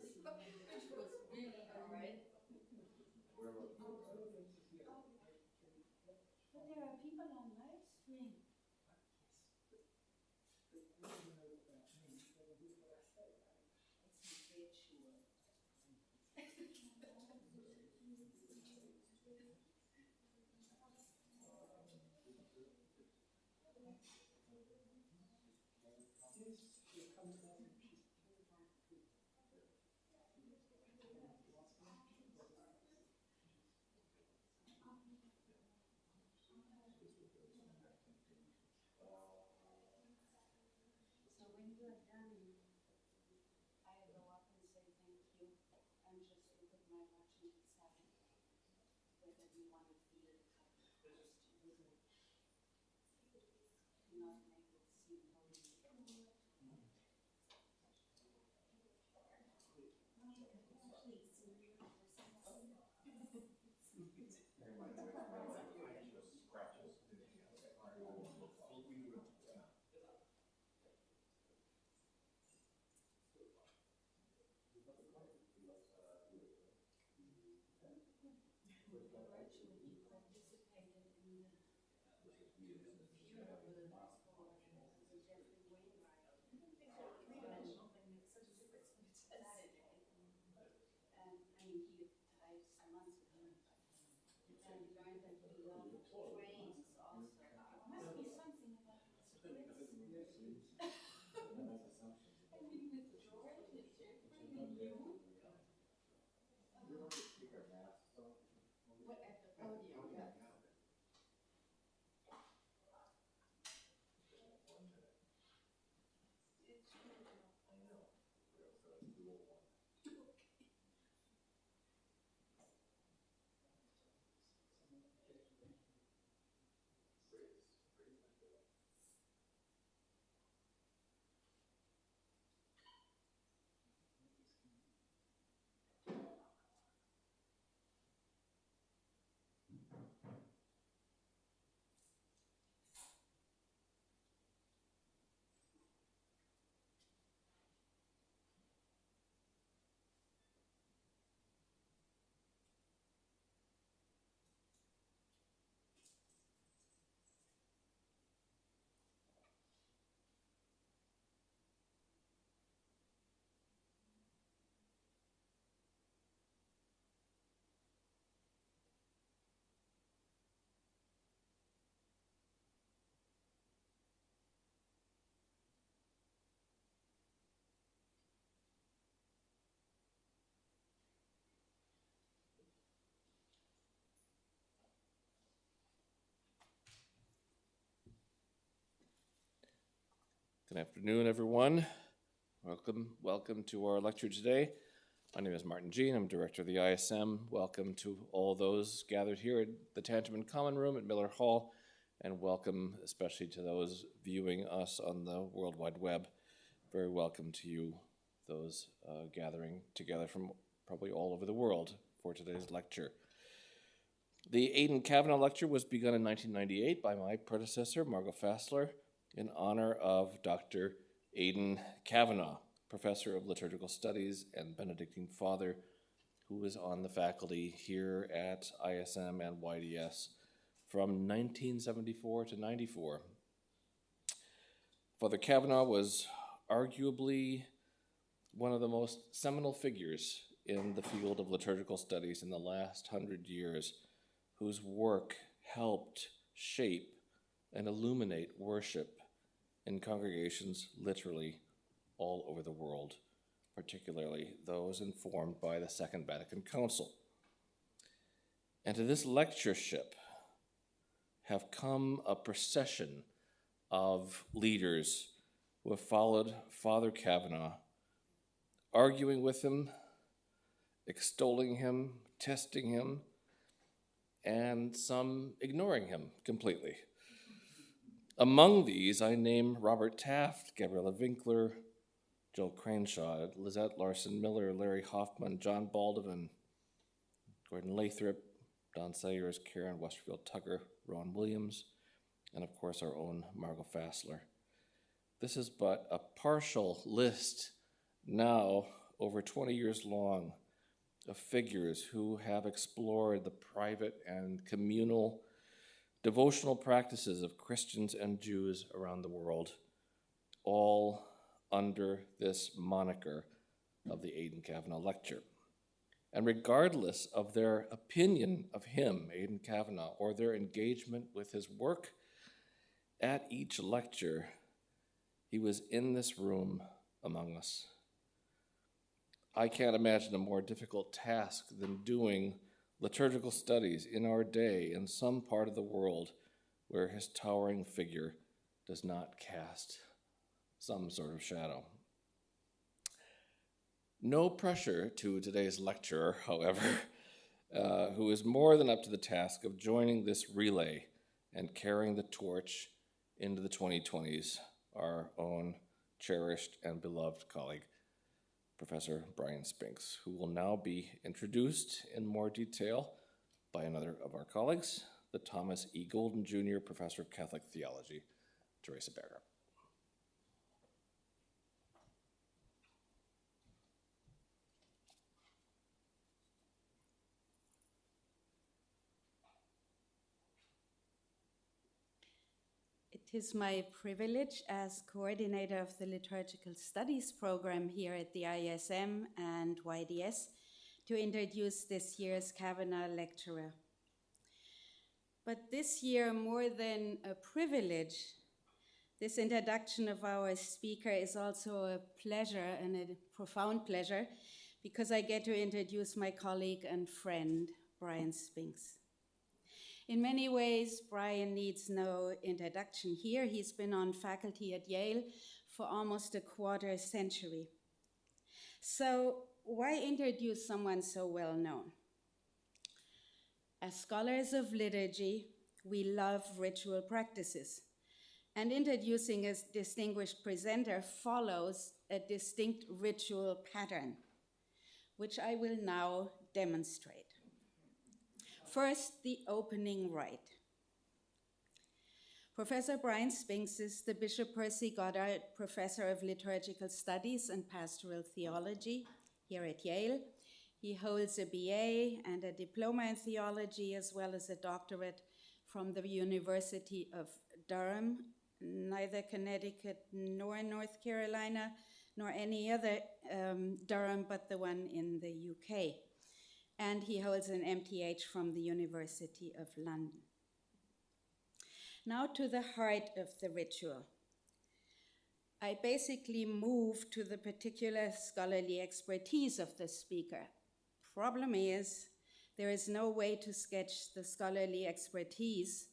which was really alright. But there are people on live stream. It's a great show. So when you are done, I go up and say thank you and just look at my watch and decide whether you want to feel a couple of questions. Not make it seem lonely. Virtually participated in the funeral for Jeffrey Wainwright Saturday. I mean, he died some months ago, and learned that he loved trains also. Must be something about his kids. I mean, with George and Jeffrey and you. What, at the podium? Yeah. It's Good afternoon, everyone. Welcome to our lecture today. My name is Martin Jean. I'm director of the ISM. Welcome to all those gathered here at the Tangeman Common Room at Miller Hall, and welcome especially to those viewing us on the World Wide Web. Very welcome to you, those gathering together from probably all over the world for today's lecture. The Aidan Kavanagh lecture was begun in 1998 by my predecessor, Margot Fassler, in honor of Dr. Aidan Kavanagh, professor of liturgical studies and Benedictine father, who was on the faculty here at ISM and YDS from 1974 to 94. Father Kavanagh was arguably one of the most seminal figures in the field of liturgical studies in the last 100 years, whose work helped shape and illuminate worship in congregations literally all over the world, particularly those informed by the Second Vatican Council. And to this lectureship have come a procession of leaders who have followed Father Kavanagh, arguing with him, extolling him, testing him, and some ignoring him completely. Among these, I name Robert Taft, Gabriella Winkler, Joel Cranshaw, Lizette Larson Miller, Larry Hoffman, John Baldwin, Gordon Lathrop, Don Sayers, Karen Westerfield Tucker, Ron Williams, and of course our own Margot Fassler. This is but a partial list now over 20 years long of figures who have explored the private and communal devotional practices of Christians and Jews around the world, all under this moniker of the Aidan Kavanagh Lecture. And regardless of their opinion of him, Aidan Kavanagh, or their engagement with his work, at each lecture, he was in this room among us. I can't imagine a more difficult task than doing liturgical studies in our day in some part of the world where his towering figure does not cast some sort of shadow. No pressure to today's lecturer, however, who is more than up to the task of joining this relay and carrying the torch into the 2020s, our own cherished and beloved colleague, Professor Bryan Spinks, who will now be introduced in more detail by another of our colleagues, the Thomas E. Golden Jr. Professor of Catholic Theology, Teresa Berger. It is my privilege as coordinator of the Liturgical Studies program here at the ISM and YDS to introduce this year's Kavanagh lecturer. But this year, more than a privilege, this introduction of our speaker is also a pleasure, and a profound pleasure, because I get to introduce my colleague and friend, Bryan Spinks. In many ways, Bryan needs no introduction here. He's been on faculty at Yale for almost a quarter century. So why introduce someone so well known? As scholars of liturgy, we love ritual practices, and introducing a distinguished presenter follows a distinct ritual pattern, which I will now demonstrate. First, the opening rite. Professor Bryan Spinks is the Bishop Percy Goddard Professor of Liturgical Studies and Pastoral Theology here at Yale. He holds a BA and a diploma in theology, as well as a doctorate from the University of Durham, neither Connecticut nor North Carolina, nor any other Durham, but the one in the UK. And he holds an MTH from the University of London. Now to the heart of the ritual. I basically move to the particular scholarly expertise of the speaker. Problem is, there is no way to sketch the scholarly expertise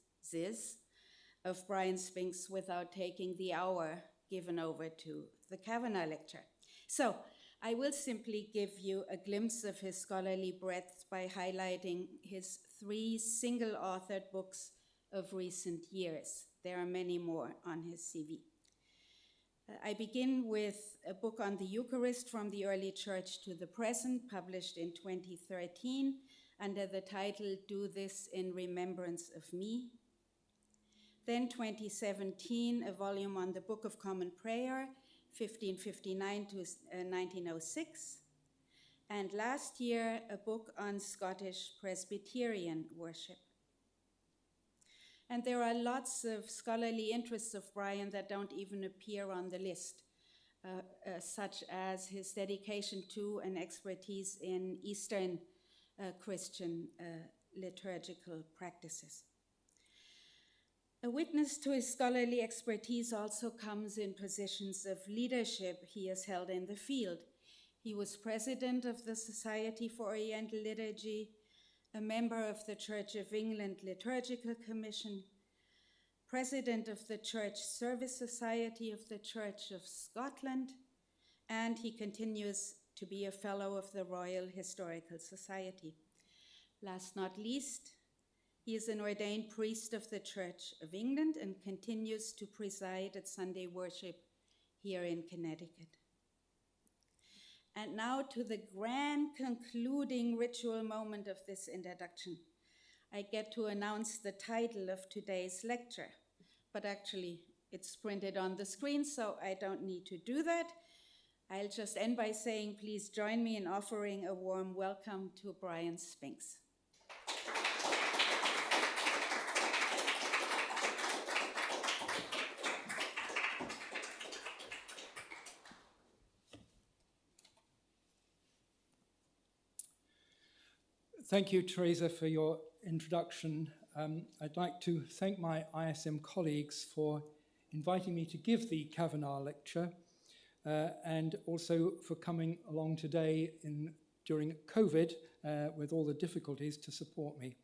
of Bryan Spinks without taking the hour given over to the Kavanagh lecture. So I will simply give you a glimpse of his scholarly breadth by highlighting his 3 single-authored books of recent years. There are many more on his CV. I begin with a book on the Eucharist from the early church to the present, published in 2013 under the title Do This in Remembrance of Me. Then 2017, a volume on the Book of Common Prayer, 1559 to 1906. And last year, a book on Scottish Presbyterian worship. And there are lots of scholarly interests of Bryan that don't even appear on the list, such as his dedication to and expertise in Eastern Christian liturgical practices. A witness to his scholarly expertise also comes in positions of leadership he has held in the field. He was president of the Society for Oriental Liturgy, a member of the Church of England Liturgical Commission, president of the Church Service Society of the Church of Scotland, and he continues to be a fellow of the Royal Historical Society. Last not least, he is an ordained priest of the Church of England and continues to preside at Sunday worship here in Connecticut. And now to the grand concluding ritual moment of this introduction. I get to announce the title of today's lecture, but actually it's printed on the screen, so I don't need to do that. I'll just end by saying, please join me in offering a warm welcome to Bryan Spinks. Thank you, Teresa, for your introduction. I'd like to thank my ISM colleagues for inviting me to give the Kavanagh lecture, and also for coming along today during COVID with all the difficulties to support me.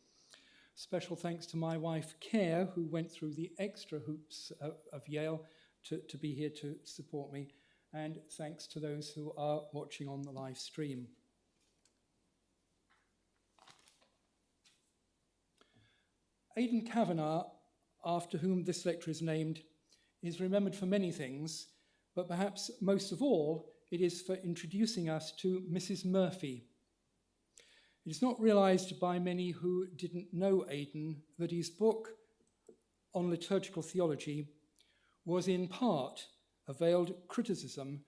Special thanks to my wife, Care, who went through the extra hoops of Yale to be here to support me, and thanks to those who are watching on the live stream. Aidan Kavanagh, after whom this lecture is named, is remembered for many things, but perhaps most of all, it is for introducing us to Mrs. Murphy. It is not realized by many who didn't know Aidan that his book on liturgical theology was in part a veiled criticism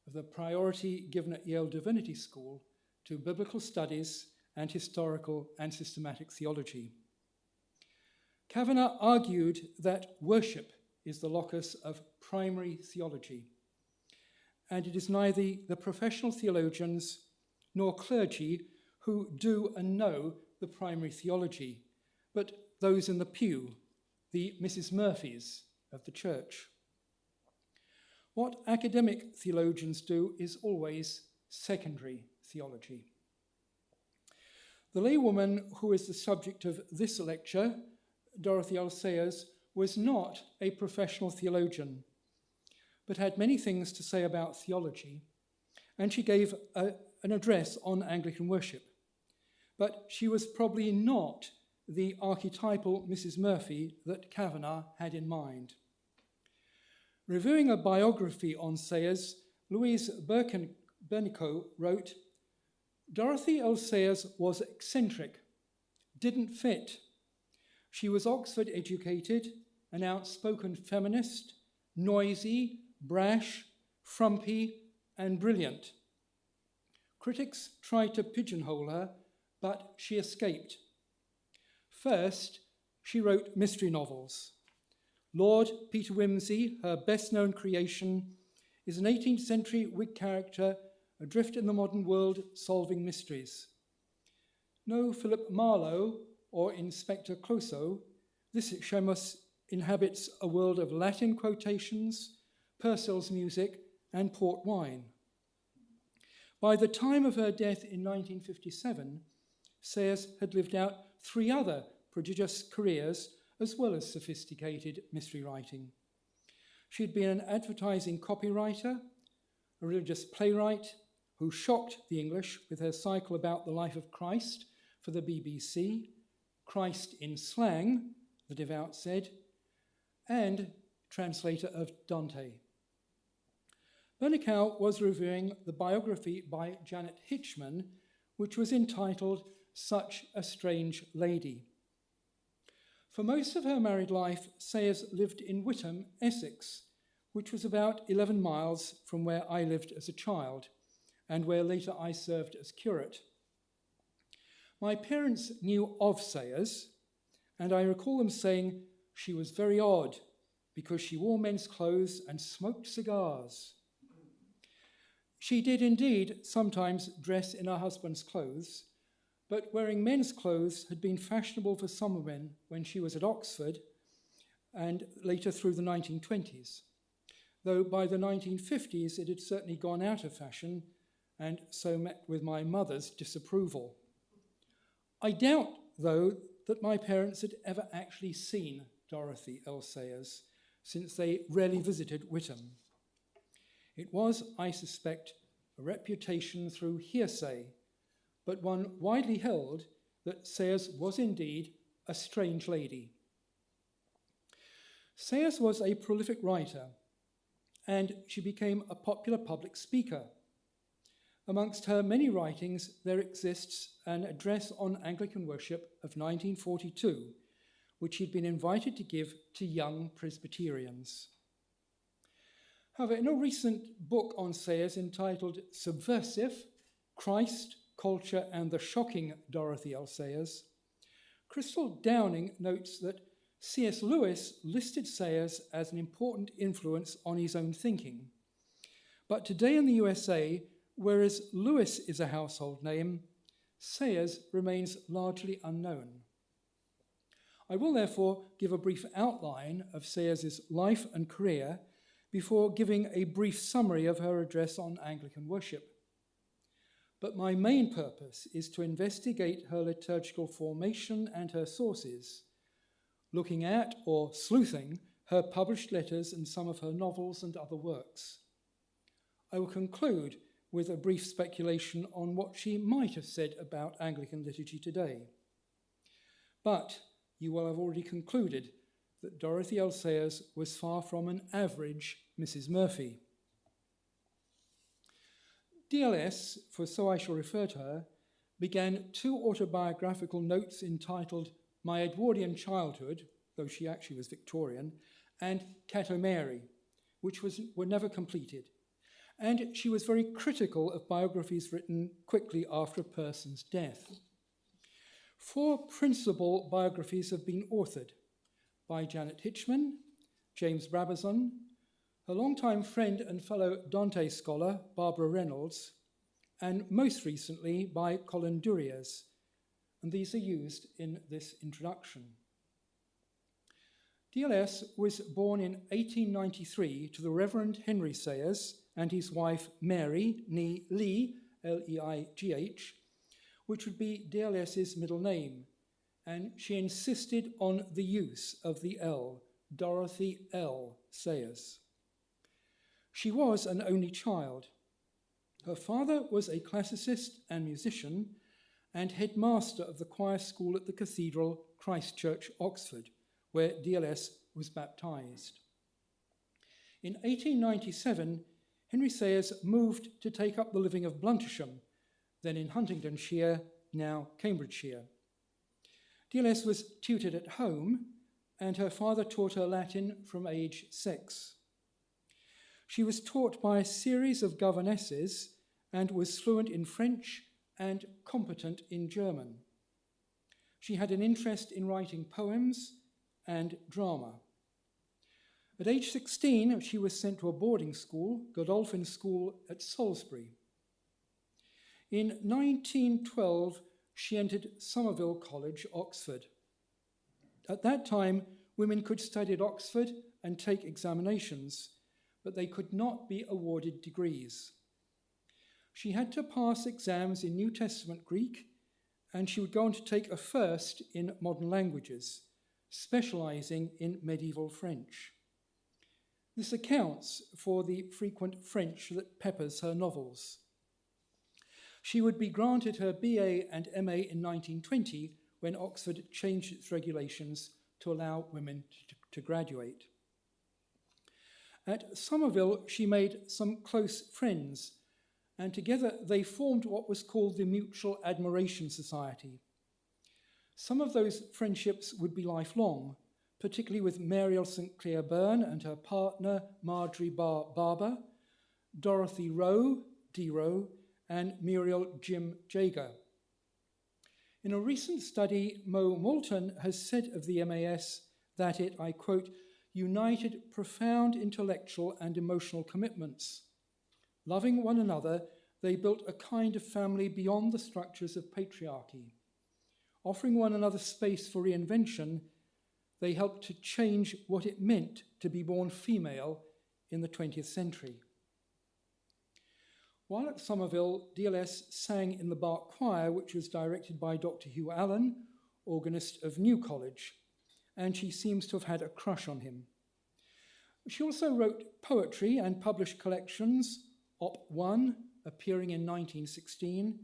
of the priority given at Yale Divinity School to biblical studies and historical and systematic theology. Kavanagh argued that worship is the locus of primary theology, and it is neither the professional theologians nor clergy who do and know the primary theology, but those in the pew, the Mrs. Murphys of the church. What academic theologians do is always secondary theology. The laywoman who is the subject of this lecture, Dorothy L. was not a professional theologian, but had many things to say about theology, and she gave an address on Anglican worship. But she was probably not the archetypal Mrs. Murphy that Kavanagh had in mind. Reviewing a biography on Sayers, Louise Bernico wrote, "Dorothy L. Sayers was eccentric, didn't fit. She was Oxford educated, an outspoken feminist, noisy, brash, frumpy, and brilliant. Critics tried to pigeonhole her, but she escaped. First, she wrote mystery novels. Lord Peter Wimsey, her best-known creation, is an 18th century Whig character adrift in the modern world solving mysteries. No Philip Marlowe or Inspector Clouseau, this Shamus inhabits a world of Latin quotations, Purcell's music, and port wine. By the time of her death in 1957, Sayers had lived out 3 other prodigious careers as well as sophisticated mystery writing. She'd been an advertising copywriter, a religious playwright who shocked the English with her cycle about the life of Christ for the BBC, Christ in Slang, the devout said, and translator of Dante. Wimsey-cal was reviewing the biography by Janet Hitchman, which was entitled Such a Strange Lady. For most of her married life, Sayers lived in Witham, Essex, which was about 11 miles from where I lived as a child, and where later I served as curate. My parents knew of Sayers, and I recall them saying she was very odd because she wore men's clothes and smoked cigars. She did indeed sometimes dress in her husband's clothes, but wearing men's clothes had been fashionable for some women when she was at Oxford and later through the 1920s, though by the 1950s it had certainly gone out of fashion and so met with my mother's disapproval. I doubt, though, that my parents had ever actually seen Dorothy L. Sayers, since they rarely visited Witham. It was, I suspect, a reputation through hearsay, but one widely held that Sayers was indeed a strange lady. Sayers was a prolific writer, and she became a popular public speaker. Amongst her many writings, there exists an address on Anglican worship of 1942, which she'd been invited to give to young Presbyterians. However, in a recent book on Sayers entitled Subversive, Christ, Culture and the Shocking Dorothy L. Sayers, Crystal Downing notes that C.S. Lewis listed Sayers as an important influence on his own thinking. But today in the USA, whereas Lewis is a household name, Sayers remains largely unknown. I will therefore give a brief outline of Sayers' life and career before giving a brief summary of her address on Anglican worship. But my main purpose is to investigate her liturgical formation and her sources, looking at or sleuthing her published letters and some of her novels and other works. I will conclude with a brief speculation on what she might have said about Anglican liturgy today. But you will have already concluded that Dorothy L. Sayers was far from an average Mrs. Murphy. DLS, for so I shall refer to her, began 2 autobiographical notes entitled My Edwardian Childhood, though she actually was Victorian, and Cato Mary, which were never completed. And she was very critical of biographies written quickly after a person's death. 4 principal biographies have been authored by Janet Hitchman, James Brabazon, her longtime friend and fellow Dante scholar, Barbara Reynolds, and most recently by Colin Duriez, and these are used in this introduction. DLS was born in 1893 to the Reverend Henry Sayers and his wife Mary, nee Lee, L-E-I-G-H, which would be DLS's middle name, and she insisted on the use of the L, Dorothy L. Sayers. She was an only child. Her father was a classicist and musician and headmaster of the choir school at the Cathedral, Christ Church, Oxford, where DLS was baptized. In 1897, Henry Sayers moved to take up the living of Bluntisham, then in Huntingdonshire, now Cambridgeshire. DLS was tutored at home, and her father taught her Latin from age 6. She was taught by a series of governesses and was fluent in French and competent in German. She had an interest in writing poems and drama. At age 16, she was sent to a boarding school, Godolphin School at Salisbury. In 1912, she entered Somerville College, Oxford. At that time, women could study at Oxford and take examinations, but they could not be awarded degrees. She had to pass exams in New Testament Greek, and she would go on to take a first in modern languages, specializing in medieval French. This accounts for the frequent French that peppers her novels. She would be granted her BA and MA in 1920 when Oxford changed its regulations to allow women to graduate. At Somerville, she made some close friends, and together they formed what was called the Mutual Admiration Society. Some of those friendships would be lifelong, particularly with Mariel St. Clair Byrne and her partner Marjorie Barber, Dorothy Rowe, D. Rowe, and Muriel Jim Jager. In a recent study, Mo Moulton has said of the MAS that it, I quote, united profound intellectual and emotional commitments. Loving one another, they built a kind of family beyond the structures of patriarchy. Offering one another space for reinvention, they helped to change what it meant to be born female in the 20th century. While at Somerville, DLS sang in the Bach Choir, which was directed by Dr. Hugh Allen, organist of New College, and she seems to have had a crush on him. She also wrote poetry and published collections, Op. 1, appearing in 1916,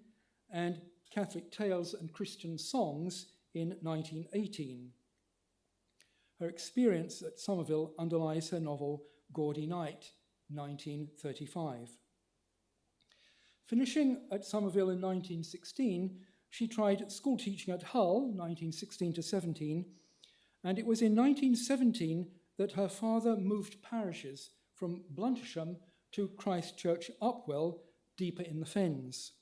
and Catholic Tales and Christian Songs in 1918. Her experience at Somerville underlies her novel Gaudy Night, 1935. Finishing at Somerville in 1916, she tried school teaching at Hull, 1916 to 17, and it was in 1917 that her father moved parishes from Bluntisham to Christ Church Upwell, deeper in the Fens.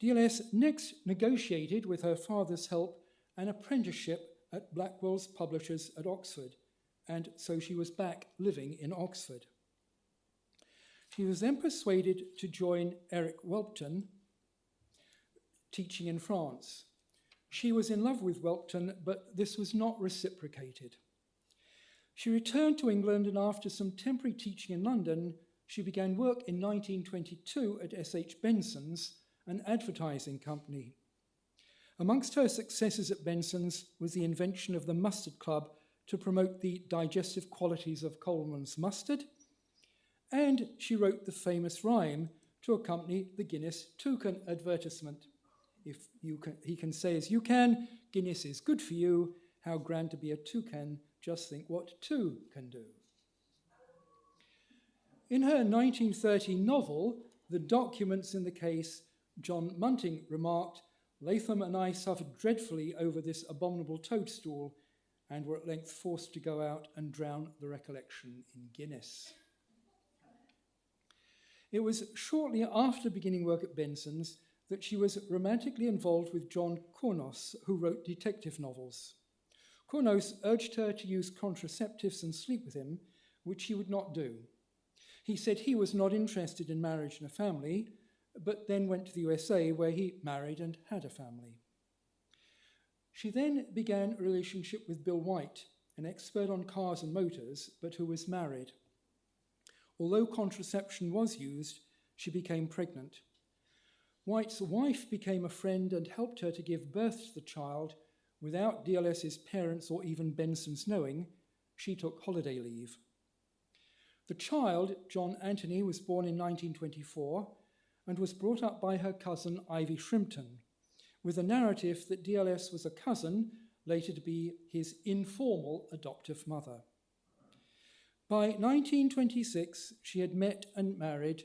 DLS next negotiated, with her father's help, an apprenticeship at Blackwell's publishers at Oxford, and so she was back living in Oxford. She was then persuaded to join Eric Welpton, teaching in France. She was in love with Welpton, but this was not reciprocated. She returned to England, and after some temporary teaching in London, she began work in 1922 at S.H. Benson's, an advertising company. Amongst her successes at Benson's was the invention of the Mustard Club to promote the digestive qualities of Coleman's mustard, and she wrote the famous rhyme to accompany the Guinness toucan advertisement. He can say as you can, Guinness is good for you, how grand to be a toucan, just think what two can do. In her 1930 novel, The Documents in the Case, John Munting remarked, "Latham and I suffered dreadfully over this abominable toadstool and were at length forced to go out and drown the recollection in Guinness." It was shortly after beginning work at Benson's that she was romantically involved with John Cornos, who wrote detective novels. Cornos urged her to use contraceptives and sleep with him, which she would not do. He said he was not interested in marriage and a family, but then went to the USA, where he married and had a family. She then began a relationship with Bill White, an expert on cars and motors, but who was married. Although contraception was used, she became pregnant. White's wife became a friend and helped her to give birth to the child without DLS's parents or even Benson's knowing. She took holiday leave. The child, John Anthony, was born in 1924 and was brought up by her cousin Ivy Shrimpton, with a narrative that DLS was a cousin, later to be his informal adoptive mother. By 1926, she had met and married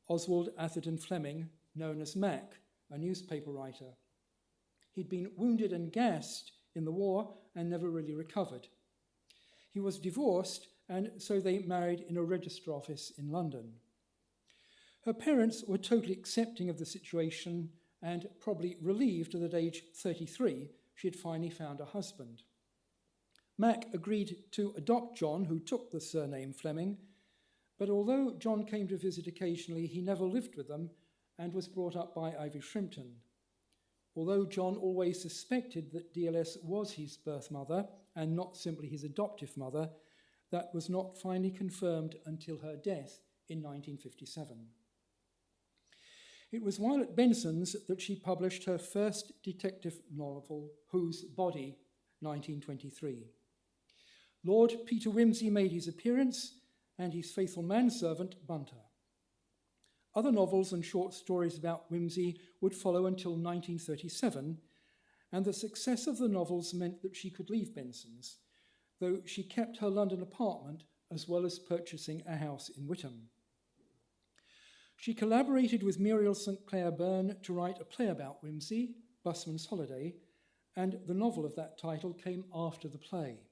Oswald Atherton Fleming, known as Mac, a newspaper writer. He'd been wounded and gassed in the war and never really recovered. He was divorced, and so they married in a register office in London. Her parents were totally accepting of the situation and probably relieved that at age 33 she had finally found a husband. Mac agreed to adopt John, who took the surname Fleming, but although John came to visit occasionally, he never lived with them and was brought up by Ivy Shrimpton. Although John always suspected that DLS was his birth mother and not simply his adoptive mother, that was not finally confirmed until her death in 1957. It was while at Benson's that she published her first detective novel, Whose Body, 1923. Lord Peter Wimsey made his appearance, and his faithful manservant, Bunter. Other novels and short stories about Wimsey would follow until 1937, and the success of the novels meant that she could leave Benson's, though she kept her London apartment as well as purchasing a house in Witham. She collaborated with Muriel St. Clair Byrne to write a play about Wimsey, Busman's Holiday, and the novel of that title came after the play.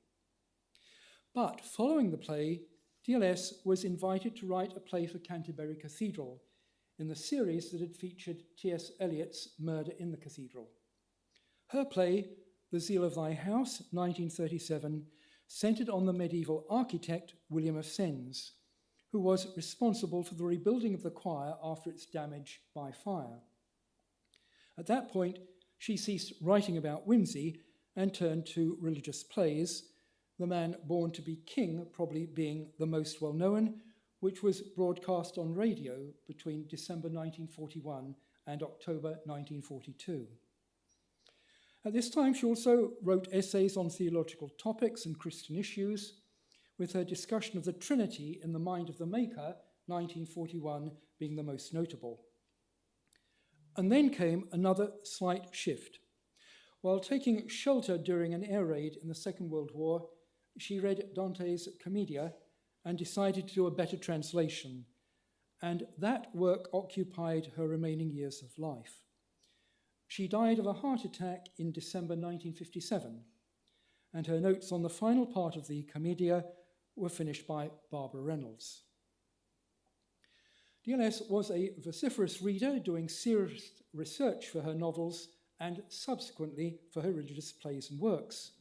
But following the play, DLS was invited to write a play for Canterbury Cathedral in the series that had featured T.S. Eliot's Murder in the Cathedral. Her play, The Zeal of Thy House, 1937, centred on the medieval architect William of Sens, who was responsible for the rebuilding of the choir after its damage by fire. At that point, she ceased writing about Wimsey and turned to religious plays, The Man Born to be King probably being the most well-known, which was broadcast on radio between December 1941 and October 1942. At this time, she also wrote essays on theological topics and Christian issues, with her discussion of the Trinity in the Mind of the Maker, 1941, being the most notable. And then came another slight shift. While taking shelter during an air raid in the Second World War, she read Dante's Commedia and decided to do a better translation, and that work occupied her remaining years of life. She died of a heart attack in December 1957, and her notes on the final part of the Commedia were finished by Barbara Reynolds. DLS was a vociferous reader, doing serious research for her novels and subsequently for her religious plays and works.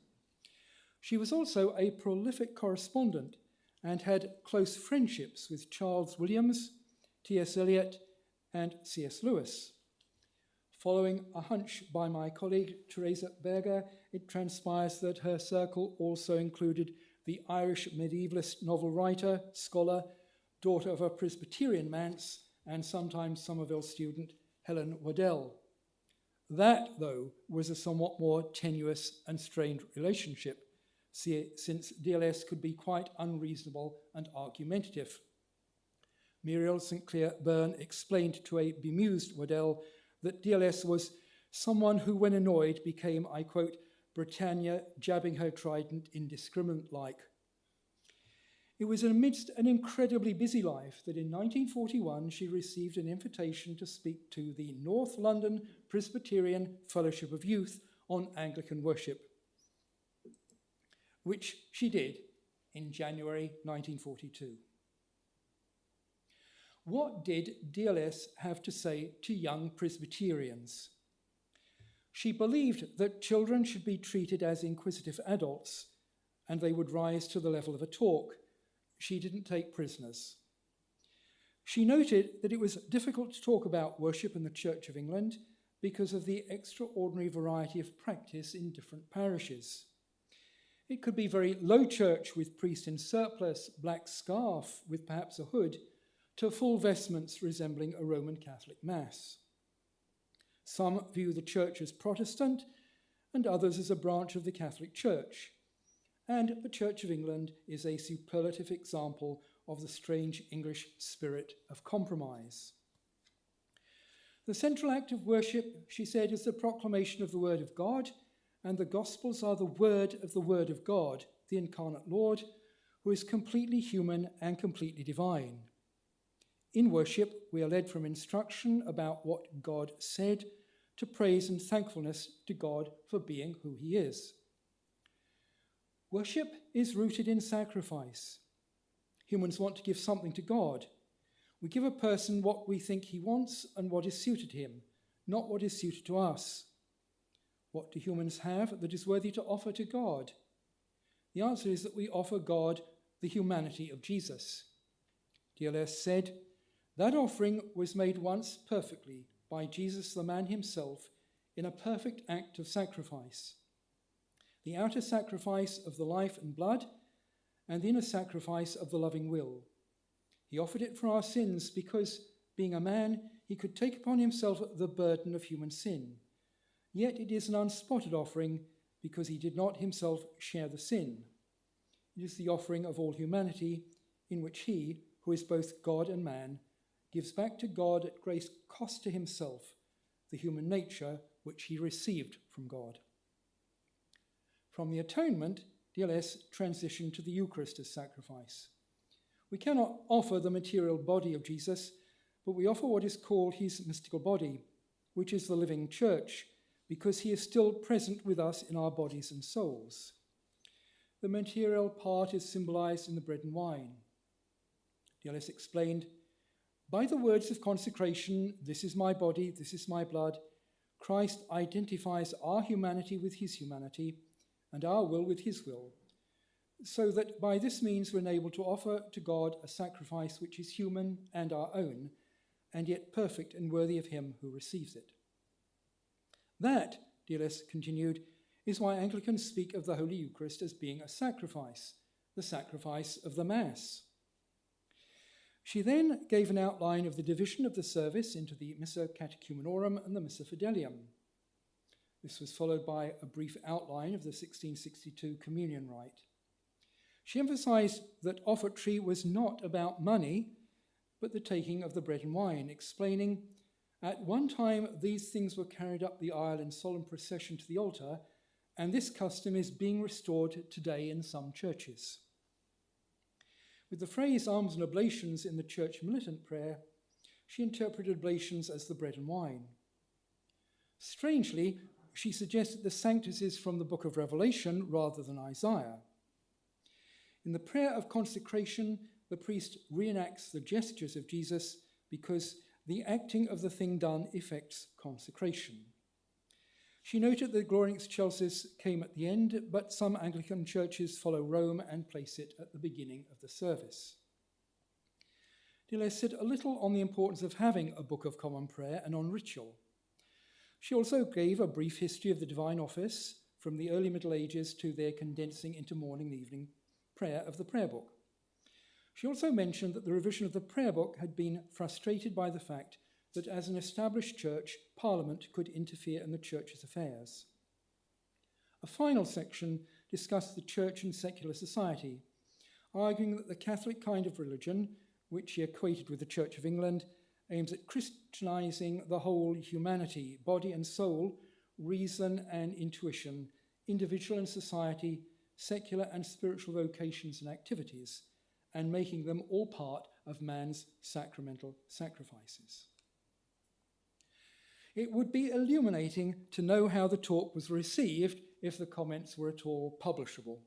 She was also a prolific correspondent and had close friendships with Charles Williams, T.S. Eliot, and C.S. Lewis. Following a hunch by my colleague Teresa Berger, it transpires that her circle also included the Irish medievalist novel writer, scholar, daughter of a Presbyterian manse, and sometimes Somerville student Helen Waddell. That, though, was a somewhat more tenuous and strained relationship, since DLS could be quite unreasonable and argumentative. Muriel St. Clair Byrne explained to a bemused Waddell that DLS was someone who, when annoyed, became, I quote, Britannia jabbing her trident indiscriminate-like. It was amidst an incredibly busy life that in 1941 she received an invitation to speak to the North London Presbyterian Fellowship of Youth on Anglican Worship, which she did in January 1942. What did DLS have to say to young Presbyterians? She believed that children should be treated as inquisitive adults and they would rise to the level of a talk. She didn't take prisoners. She noted that it was difficult to talk about worship in the Church of England because of the extraordinary variety of practice in different parishes. It could be very low church with priest in surplice, black scarf with perhaps a hood, to full vestments resembling a Roman Catholic Mass. Some view the Church as Protestant and others as a branch of the Catholic Church. And the Church of England is a superlative example of the strange English spirit of compromise. The central act of worship, she said, is the proclamation of the Word of God, and the Gospels are the Word of God, the incarnate Lord, who is completely human and completely divine. In worship, we are led from instruction about what God said to praise and thankfulness to God for being who he is. Worship is rooted in sacrifice. Humans want to give something to God. We give a person what we think he wants and what is suited to him, not what is suited to us. What do humans have that is worthy to offer to God? The answer is that we offer God the humanity of Jesus. DLS said, that offering was made once perfectly by Jesus the man himself in a perfect act of sacrifice. The outer sacrifice of the life and blood, and the inner sacrifice of the loving will. He offered it for our sins because, being a man, he could take upon himself the burden of human sin. Yet it is an unspotted offering because he did not himself share the sin. It is the offering of all humanity in which he, who is both God and man, gives back to God at great cost to himself the human nature which he received from God. From the atonement, DLS transitioned to the Eucharist as sacrifice. We cannot offer the material body of Jesus, but we offer what is called his mystical body, which is the living church, because he is still present with us in our bodies and souls. The material part is symbolized in the bread and wine. DLS explained, by the words of consecration, this is my body, this is my blood, Christ identifies our humanity with his humanity and our will with his will, so that by this means we're enabled to offer to God a sacrifice which is human and our own, and yet perfect and worthy of him who receives it. That, DLS continued, is why Anglicans speak of the Holy Eucharist as being a sacrifice, the sacrifice of the Mass. She then gave an outline of the division of the service into the Missa Catechumenorum and the Missa Fidelium. This was followed by a brief outline of the 1662 communion rite. She emphasized that offertory was not about money, but the taking of the bread and wine, explaining, at one time these things were carried up the aisle in solemn procession to the altar, and this custom is being restored today in some churches. With the phrase alms and oblations in the church militant prayer, she interpreted oblations as the bread and wine. Strangely, she suggested the sanctus is from the book of Revelation rather than Isaiah. In the prayer of consecration, the priest reenacts the gestures of Jesus because the acting of the thing done effects consecration. She noted that Gloria in Excelsis came at the end, but some Anglican churches follow Rome and place it at the beginning of the service. DLS said a little on the importance of having a Book of Common Prayer and on ritual. She also gave a brief history of the Divine Office from the early Middle Ages to their condensing into morning and evening prayer of the prayer book. She also mentioned that the revision of the prayer book had been frustrated by the fact that as an established church, Parliament could interfere in the church's affairs. A final section discussed the church and secular society, arguing that the Catholic kind of religion, which he equated with the Church of England, aims at Christianizing the whole humanity, body and soul, reason and intuition, individual and society, secular and spiritual vocations and activities, and making them all part of man's sacramental sacrifices. It would be illuminating to know how the talk was received if the comments were at all publishable.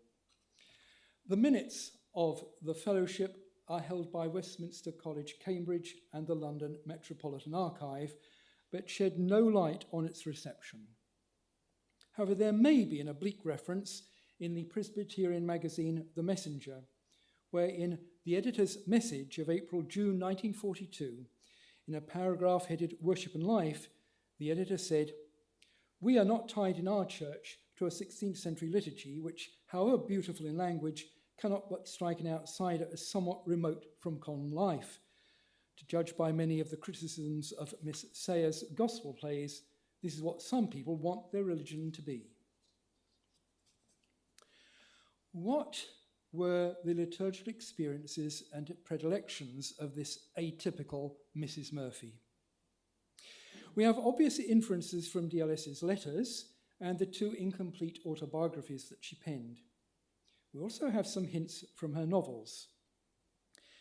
The minutes of the fellowship are held by Westminster College, Cambridge, and the London Metropolitan Archive, but shed no light on its reception. However, there may be an oblique reference in the Presbyterian magazine The Messenger, where in the editor's message of April-June 1942, in a paragraph headed Worship and Life, the editor said, "We are not tied in our church to a 16th century liturgy, which, however beautiful in language, cannot but strike an outsider as somewhat remote from common life. To judge by many of the criticisms of Miss Sayers' gospel plays, this is what some people want their religion to be." What were the liturgical experiences and predilections of this atypical Mrs. Murphy? We have obvious inferences from DLS's letters and the two incomplete autobiographies that she penned. We also have some hints from her novels.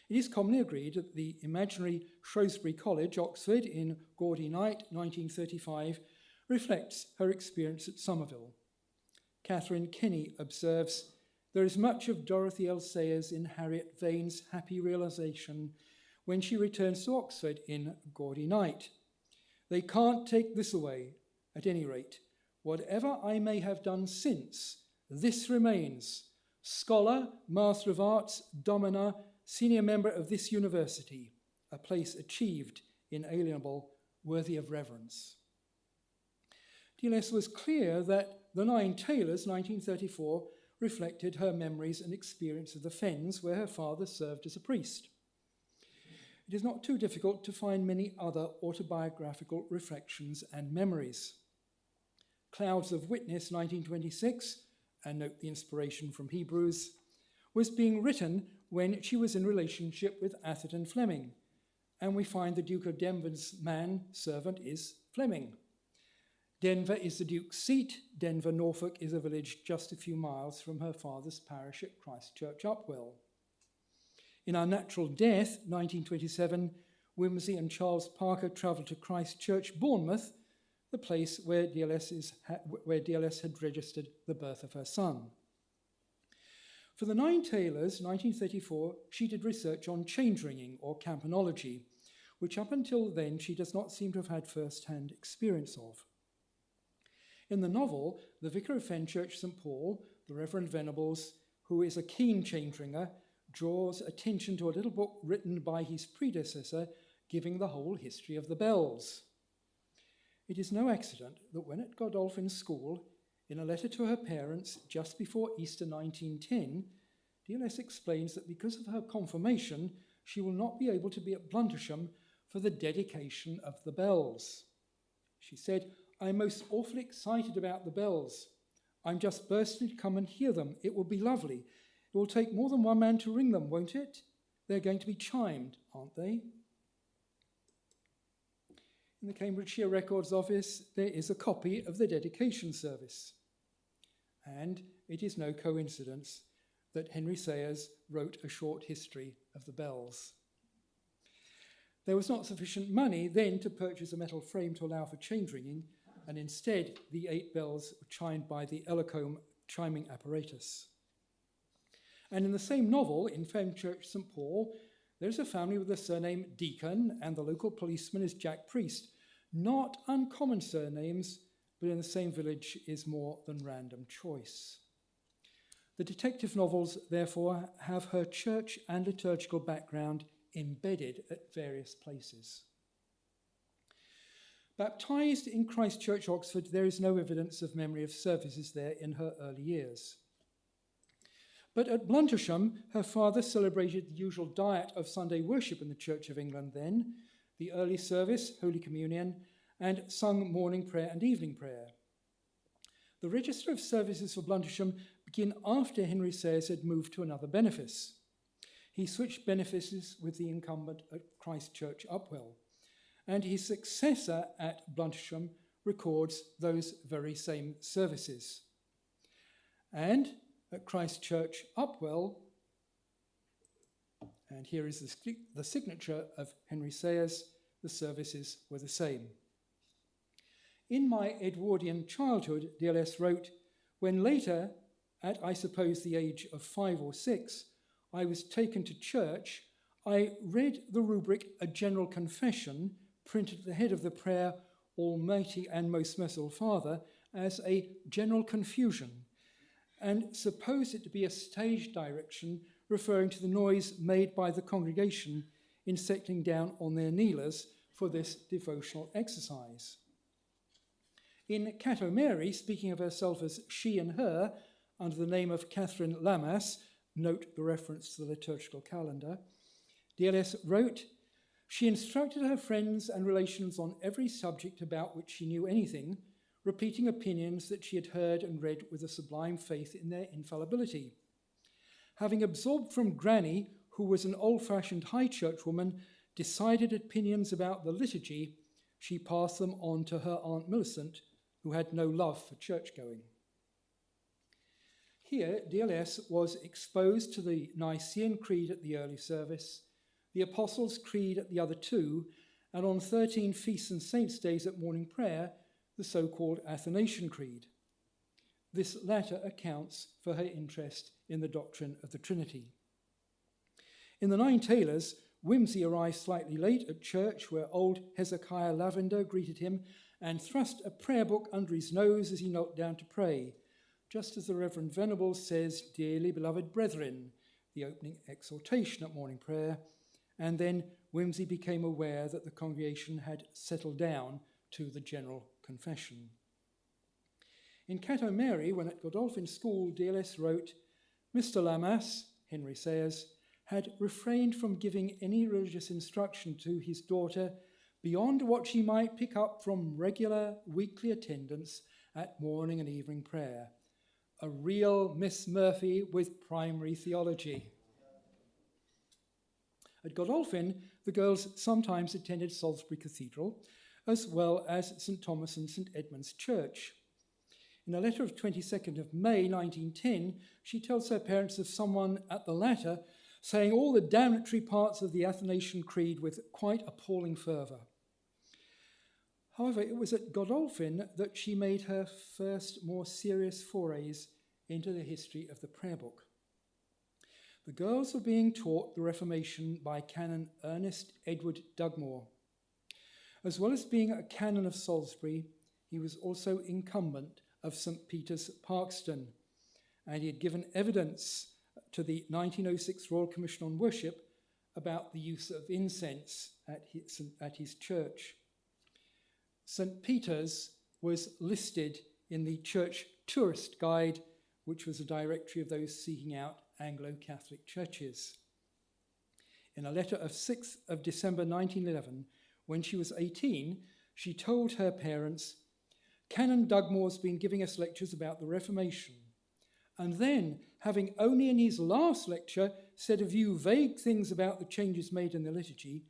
It is commonly agreed that the imaginary Shrewsbury College, Oxford, in Gaudy Night, 1935, reflects her experience at Somerville. Catherine Kenny observes, "There is much of Dorothy L. Sayers in Harriet Vane's happy realization when she returns to Oxford in Gaudy Night. They can't take this away. At any rate, whatever I may have done since, this remains. Scholar, Master of Arts, Domina, senior member of this university, a place achieved, inalienable, worthy of reverence." DLS was clear that The Nine Tailors, 1934, reflected her memories and experience of the Fens, where her father served as a priest. It is not too difficult to find many other autobiographical reflections and memories. Clouds of Witness, 1926, and note the inspiration from Hebrews, was being written when she was in relationship with Atherton Fleming, and we find the Duke of Denver's man-servant is Fleming. Denver is the Duke's seat. Denver, Norfolk, is a village just a few miles from her father's parish at Christ Church, Upwell. In Our Natural Death, 1927, Wimsey and Charles Parker travelled to Christ Church, Bournemouth, the place where DLS had registered the birth of her son. For The Nine Tailors, 1934, she did research on change ringing or campanology, which up until then she does not seem to have had first-hand experience of. In the novel, the Vicar of Fenchurch St. Paul, the Reverend Venables, who is a keen change ringer, draws attention to a little book written by his predecessor giving the whole history of the bells. It is no accident that when at Godolphin School, in a letter to her parents just before Easter 1910, DLS explains that because of her confirmation, she will not be able to be at Bluntersham for the dedication of the bells. She said, "I'm most awfully excited about the bells. I'm just bursting to come and hear them. It will be lovely. It will take more than one man to ring them, won't it? They're going to be chimed, aren't they?" In the Cambridgeshire Records Office, there is a copy of the dedication service. And it is no coincidence that Henry Sayers wrote a short history of the bells. There was not sufficient money then to purchase a metal frame to allow for change ringing, and instead the 8 bells were chimed by the Ellicombe chiming apparatus. And in the same novel, in Fenchurch St. Paul, there's a family with the surname Deacon, and the local policeman is Jack Priest. Not uncommon surnames, but in the same village is more than random choice. The detective novels, therefore, have her church and liturgical background embedded at various places. Baptised in Christ Church, Oxford, there is no evidence of memory of services there in her early years. But at Bluntersham, her father celebrated the usual diet of Sunday worship in the Church of England then, the early service, Holy Communion, and sung morning prayer and evening prayer. The register of services for Bluntersham begin after Henry Sayers had moved to another benefice. He switched benefices with the incumbent at Christ Church, Upwell, and his successor at Bluntersham records those very same services. And at Christ Church, Upwell, and here is the signature of Henry Sayers, the services were the same. In my Edwardian childhood, DLS wrote, when later, at I suppose the age of 5 or 6, I was taken to church, I read the rubric A General Confession, printed at the head of the prayer, Almighty and Most Merciful Father, as a general confusion, and supposed it to be a stage direction referring to the noise made by the congregation in settling down on their kneelers for this devotional exercise. In Cato Mary, speaking of herself as she and her, under the name of Catherine Lammas, note the reference to the liturgical calendar, DLS wrote, she instructed her friends and relations on every subject about which she knew anything, repeating opinions that she had heard and read with a sublime faith in their infallibility. Having absorbed from Granny, who was an old-fashioned high church woman, decided opinions about the liturgy, she passed them on to her Aunt Millicent, who had no love for church-going. Here, DLS was exposed to the Nicene Creed at the early service, the Apostles' Creed at the other two, and on 13 feasts and saints' days at morning prayer, the so-called Athanasian Creed. This latter accounts for her interest in the doctrine of the Trinity. In the Nine Tailors, Wimsey arrived slightly late at church, where old Hezekiah Lavender greeted him and thrust a prayer book under his nose as he knelt down to pray, just as the Reverend Venables says, dearly beloved brethren, the opening exhortation at morning prayer, and then Wimsey became aware that the congregation had settled down to the general confession. In Cato Mary, when at Godolphin School, DLS wrote, Mr. Lammas, Henry Sayers, had refrained from giving any religious instruction to his daughter beyond what she might pick up from regular weekly attendance at morning and evening prayer. A real Miss Murphy with primary theology. At Godolphin, the girls sometimes attended Salisbury Cathedral, as well as St. Thomas and St. Edmund's Church. In a letter of 22nd of May 1910, she tells her parents of someone at the latter saying all the damnatory parts of the Athanasian Creed with quite appalling fervour. However, it was at Godolphin that she made her first more serious forays into the history of the prayer book. The girls were being taught the Reformation by Canon Ernest Edward Dugmore. As well as being a canon of Salisbury, he was also incumbent of St. Peter's, Parkston, and he had given evidence to the 1906 Royal Commission on Worship about the use of incense at his church. St. Peter's was listed in the Church Tourist Guide, which was a directory of those seeking out Anglo-Catholic churches. In a letter of 6th of December 1911, when she was 18, she told her parents, Canon Dugmore's been giving us lectures about the Reformation, and then, having only in his last lecture said a few vague things about the changes made in the liturgy,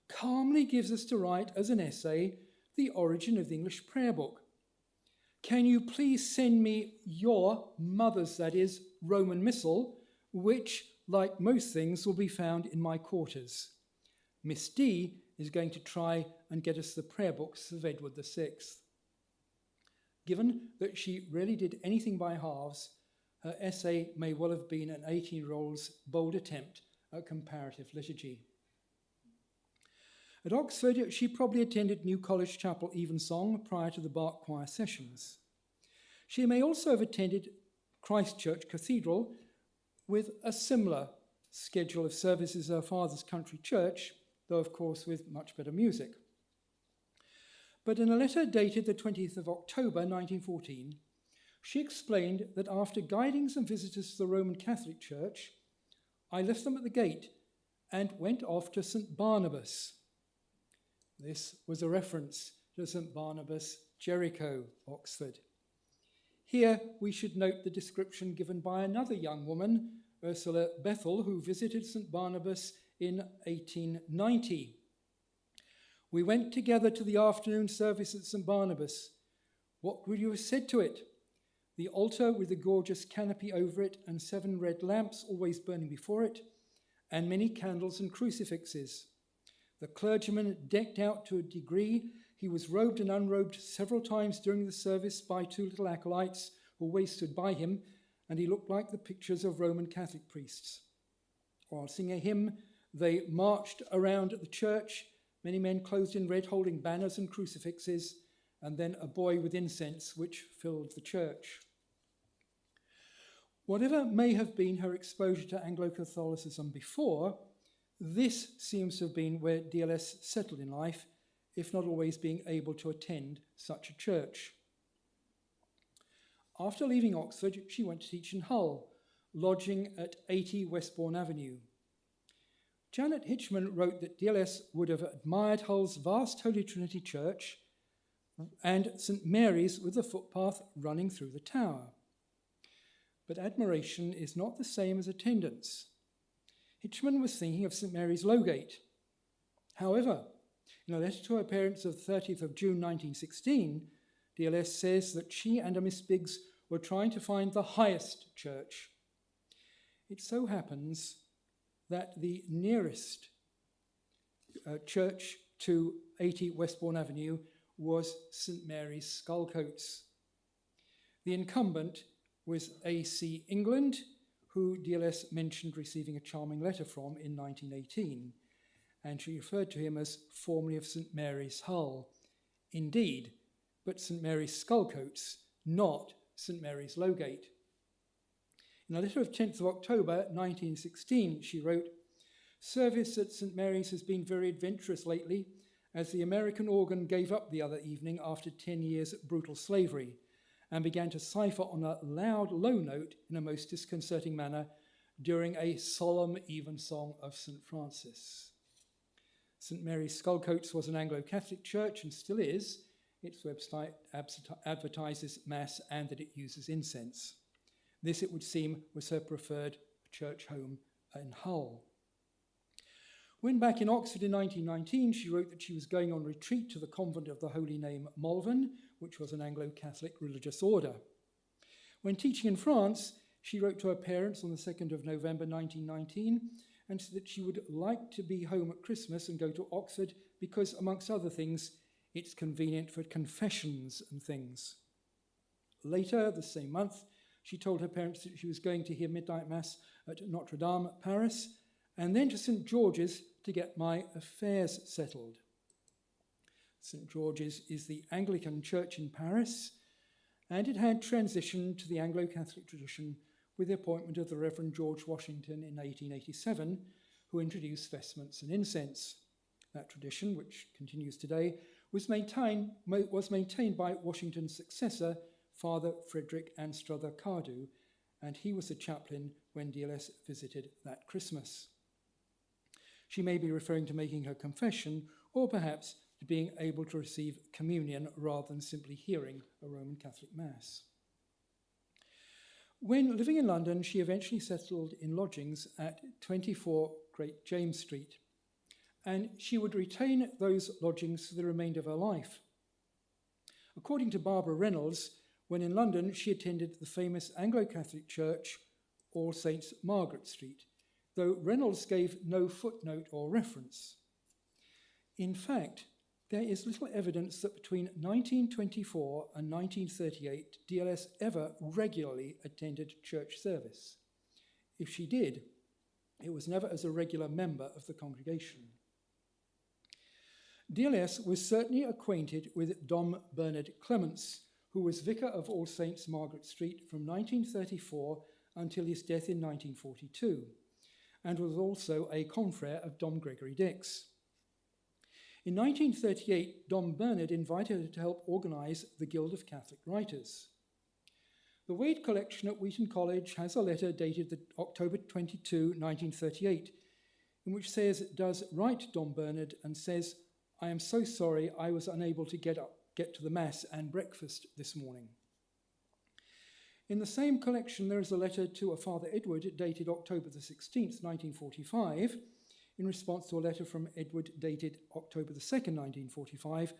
calmly gives us to write as an essay the origin of the English prayer book. Can you please send me your mother's, that is, Roman Missal, which, like most things, will be found in my quarters. Miss D is going to try and get us the prayer books of Edward VI. Given that she rarely did anything by halves, her essay may well have been an 18-year-old's bold attempt at comparative liturgy. At Oxford, she probably attended New College Chapel Evensong prior to the Bach choir sessions. She may also have attended Christ Church Cathedral with a similar schedule of services as her father's country church, though of course with much better music. But in a letter dated the 20th of October 1914, she explained that after guiding some visitors to the Roman Catholic Church, I left them at the gate and went off to St. Barnabas. This was a reference to St. Barnabas, Jericho, Oxford. Here we should note the description given by another young woman, Ursula Bethel, who visited St. Barnabas in 1890. We went together to the afternoon service at St. Barnabas. What would you have said to it? The altar with a gorgeous canopy over it and 7 red lamps always burning before it, and many candles and crucifixes. The clergyman decked out to a degree. He was robed and unrobed several times during the service by 2 little acolytes who always stood by him, and he looked like the pictures of Roman Catholic priests. While singing a hymn, they marched around the church, many men clothed in red holding banners and crucifixes, and then a boy with incense which filled the church. Whatever may have been her exposure to Anglo-Catholicism before, this seems to have been where DLS settled in life, if not always being able to attend such a church. After leaving Oxford, she went to teach in Hull, lodging at 80 Westbourne Avenue. Janet Hitchman wrote that DLS would have admired Hull's vast Holy Trinity Church and St. Mary's with the footpath running through the tower. But admiration is not the same as attendance. Hitchman was thinking of St. Mary's Lowgate. However, in a letter to her parents of 30th of June 1916, DLS says that she and a Miss Biggs were trying to find the highest church. It so happens that the nearest church to 80 Westbourne Avenue was St. Mary's Skulcoats. The incumbent was A.C. England, who DLS mentioned receiving a charming letter from in 1918, and she referred to him as formerly of St. Mary's Hull. Indeed, but St. Mary's Skulcoats, not St. Mary's Lowgate. In a letter of 10th of October 1916, she wrote, "Service at St. Mary's has been very adventurous lately, as the American organ gave up the other evening after 10 years of brutal slavery, and began to cipher on a loud, low note in a most disconcerting manner during a solemn evensong of St. Francis." St. Mary's Skulcoats was an Anglo-Catholic church and still is. Its website advertises Mass and that it uses incense. This, it would seem, was her preferred church home in Hull. When back in Oxford in 1919, she wrote that she was going on retreat to the convent of the Holy Name Malvern, which was an Anglo-Catholic religious order. When teaching in France, she wrote to her parents on the 2nd of November 1919 and said that she would like to be home at Christmas and go to Oxford because, amongst other things, it's convenient for confessions and things. Later, the same month, she told her parents that she was going to hear midnight mass at Notre Dame, Paris, and then to St. George's to get my affairs settled. St. George's is the Anglican church in Paris, and it had transitioned to the Anglo-Catholic tradition with the appointment of the Reverend George Washington in 1887, who introduced vestments and incense. That tradition, which continues today, was maintained by Washington's successor, Father Frederick Anstruther Cardew, and he was the chaplain when DLS visited that Christmas. She may be referring to making her confession, or perhaps to being able to receive communion rather than simply hearing a Roman Catholic Mass. When living in London, she eventually settled in lodgings at 24 Great James Street, and she would retain those lodgings for the remainder of her life. According to Barbara Reynolds, when in London, she attended the famous Anglo-Catholic church, All Saints Margaret Street, though Reynolds gave no footnote or reference. In fact, there is little evidence that between 1924 and 1938, DLS ever regularly attended church service. If she did, it was never as a regular member of the congregation. DLS was certainly acquainted with Dom Bernard Clements, who was vicar of All Saints Margaret Street from 1934 until his death in 1942, and was also a confrere of Dom Gregory Dix. In 1938, Dom Bernard invited her to help organise the Guild of Catholic Writers. The Wade collection at Wheaton College has a letter dated October 22, 1938, in which says it does write Dom Bernard and says, "I am so sorry I was unable to get to the Mass and breakfast this morning." In the same collection, there is a letter to a Father Edward dated October the 16th, 1945, in response to a letter from Edward dated October the 2nd, 1945,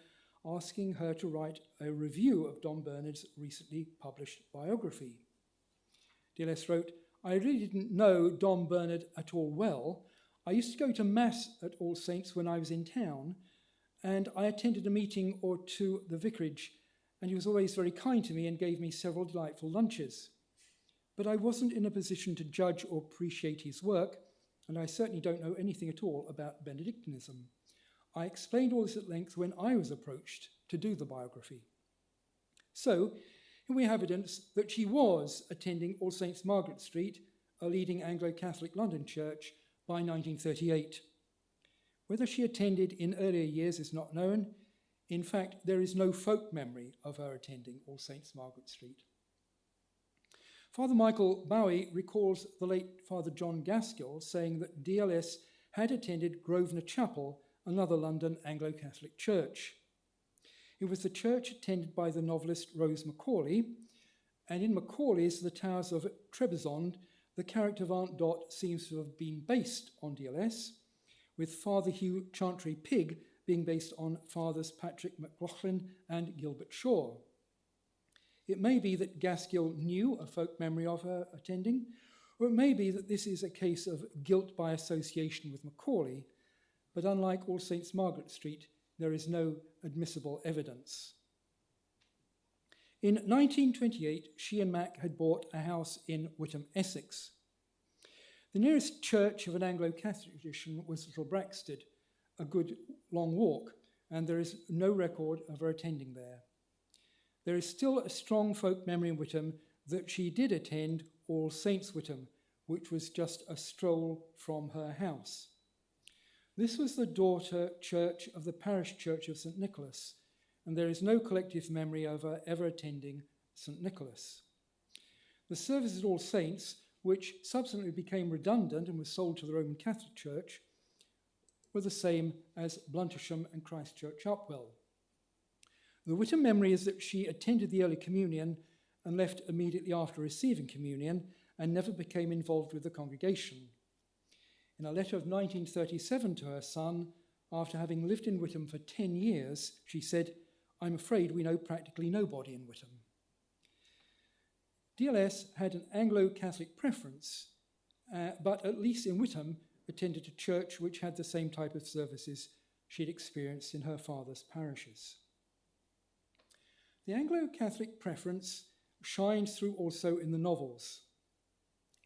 asking her to write a review of Dom Bernard's recently published biography. DLS wrote, "I really didn't know Dom Bernard at all well. I used to go to Mass at All Saints when I was in town, and I attended a meeting or two at the vicarage, and he was always very kind to me and gave me several delightful lunches. But I wasn't in a position to judge or appreciate his work, and I certainly don't know anything at all about Benedictinism. I explained all this at length when I was approached to do the biography." So, here we have evidence that she was attending All Saints Margaret Street, a leading Anglo-Catholic London church, by 1938. Whether she attended in earlier years is not known. In fact, there is no folk memory of her attending All Saints Margaret Street. Father Michael Bowie recalls the late Father John Gaskill saying that DLS had attended Grosvenor Chapel, another London Anglo-Catholic church. It was the church attended by the novelist Rose Macaulay, and in Macaulay's The Towers of Trebizond, the character of Aunt Dot seems to have been based on DLS, with Father Hugh Chantry Pig being based on Fathers Patrick Mclaughlin and Gilbert Shaw. It may be that Gaskill knew a folk memory of her attending, or it may be that this is a case of guilt by association with Macaulay, but unlike All Saints Margaret Street, there is no admissible evidence. In 1928, she and Mac had bought a house in Witham, Essex. The nearest church of an Anglo-Catholic tradition was Little Braxted, a good long walk, and there is no record of her attending there. There is still a strong folk memory in Witham that she did attend All Saints Witham, which was just a stroll from her house. This was the daughter church of the parish church of St. Nicholas, and there is no collective memory of her ever attending St. Nicholas. The service at All Saints, which subsequently became redundant and was sold to the Roman Catholic Church, were the same as Bluntersham and Christchurch Upwell. The Witham memory is that she attended the early communion and left immediately after receiving communion and never became involved with the congregation. In a letter of 1937 to her son, after having lived in Witham for 10 years, she said, "I'm afraid we know practically nobody in Witham." DLS had an Anglo-Catholic preference, but at least in Witham attended a church which had the same type of services she'd experienced in her father's parishes. The Anglo-Catholic preference shines through also in the novels.